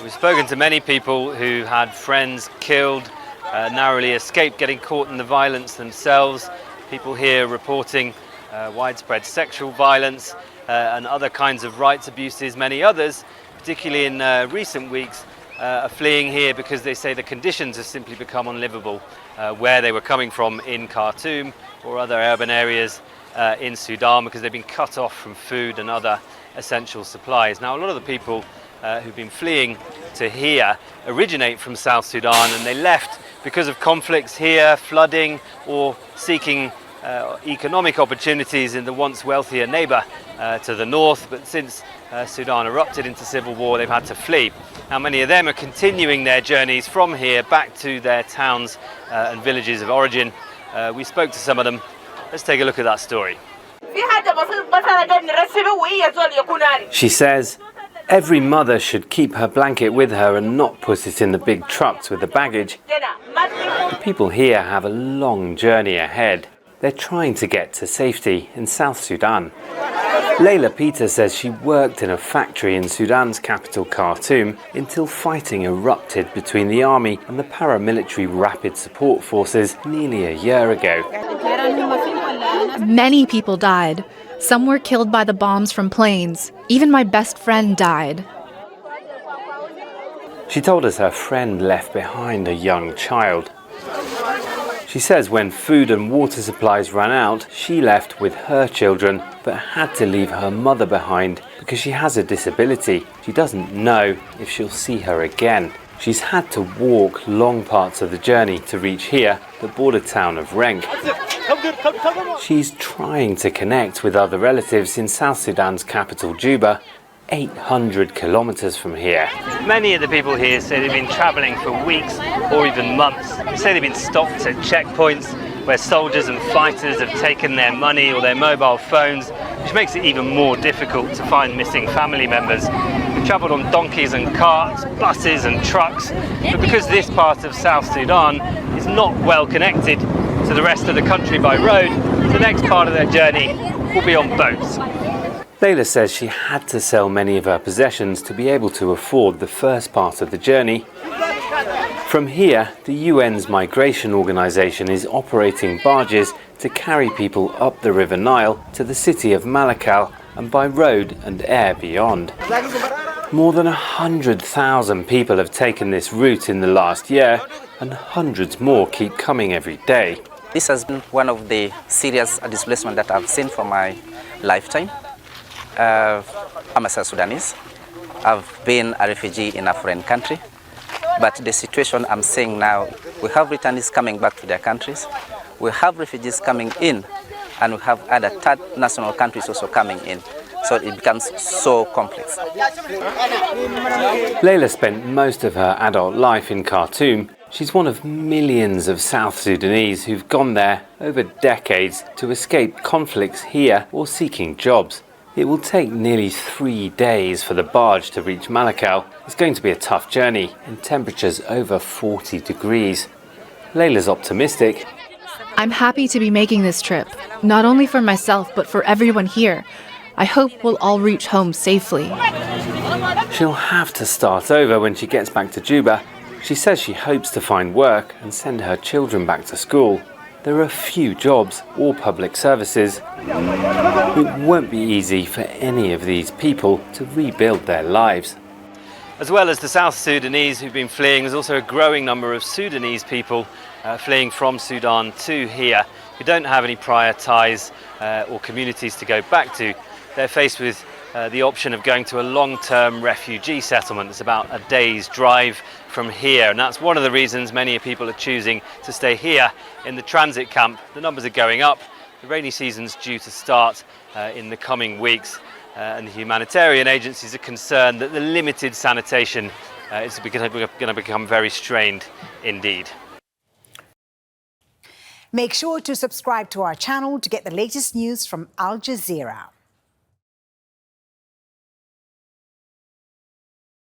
We've spoken to many people who had friends killed, narrowly escaped getting caught in the violence themselves. People here reporting widespread sexual violence and other kinds of rights abuses. Many others, particularly in recent weeks, are fleeing here because they say the conditions have simply become unlivable where they were coming from in Khartoum or other urban areas in Sudan, because they've been cut off from food and other essential supplies. Now, a lot of the people who've been fleeing to here originate from South Sudan, and they left because of conflicts here, flooding, or seeking economic opportunities in the once wealthier neighbour to the north. But since Sudan erupted into civil war, they've had to flee. Now, many of them are continuing their journeys from here back to their towns and villages of origin. We spoke to some of them. Let's take a look at that story. She says every mother should keep her blanket with her and not put it in the big trucks with the baggage. The people here have a long journey ahead. They're trying to get to safety in South Sudan. Layla Peter says she worked in a factory in Sudan's capital Khartoum until fighting erupted between the army and the paramilitary rapid support forces nearly a year ago. Many people died. Some were killed by the bombs from planes. Even my best friend died. She told us her friend left behind a young child. She says when food and water supplies ran out, she left with her children, but had to leave her mother behind because she has a disability. She doesn't know if she'll see her again. She's had to walk long parts of the journey to reach here, the border town of Renk. She's trying to connect with other relatives in South Sudan's capital, Juba, 800 kilometers from here. Many of the people here say they've been traveling for weeks or even months. They say they've been stopped at checkpoints where soldiers and fighters have taken their money or their mobile phones, which makes it even more difficult to find missing family members. They've travelled on donkeys and carts, buses and trucks, but because this part of South Sudan is not well connected to the rest of the country by road, the next part of their journey will be on boats. Layla says she had to sell many of her possessions to be able to afford the first part of the journey. From here, the UN's migration organisation is operating barges to carry people up the River Nile to the city of Malakal and by road and air beyond. More than 100,000 people have taken this route in the last year, and hundreds more keep coming every day. This has been one of the serious displacements that I've seen for my lifetime. I'm a South Sudanese. I've been a refugee in a foreign country. But the situation I'm seeing now, we have returnees coming back to their countries. We have refugees coming in, and we have other third national countries also coming in. So it becomes so complex. Layla spent most of her adult life in Khartoum. She's one of millions of South Sudanese who've gone there over decades to escape conflicts here or seeking jobs. It will take nearly 3 days for the barge to reach Malakal. It's going to be a tough journey in temperatures over 40 degrees. Layla's optimistic. I'm happy to be making this trip, not only for myself, but for everyone here. I hope we'll all reach home safely. She'll have to start over when she gets back to Juba. She says she hopes to find work and send her children back to school. There are few jobs or public services. It won't be easy for any of these people to rebuild their lives. As well as the South Sudanese who've been fleeing, there's also a growing number of Sudanese people fleeing from Sudan to here who don't have any prior ties or communities to go back to. They're faced with the option of going to a long-term refugee settlement. It's about a day's drive from here, and that's one of the reasons many people are choosing to stay here in the transit camp. The numbers are going up. The rainy season's due to start in the coming weeks, and the humanitarian agencies are concerned that the limited sanitation is going to become very strained indeed. Make sure to subscribe to our channel to get the latest news from Al Jazeera.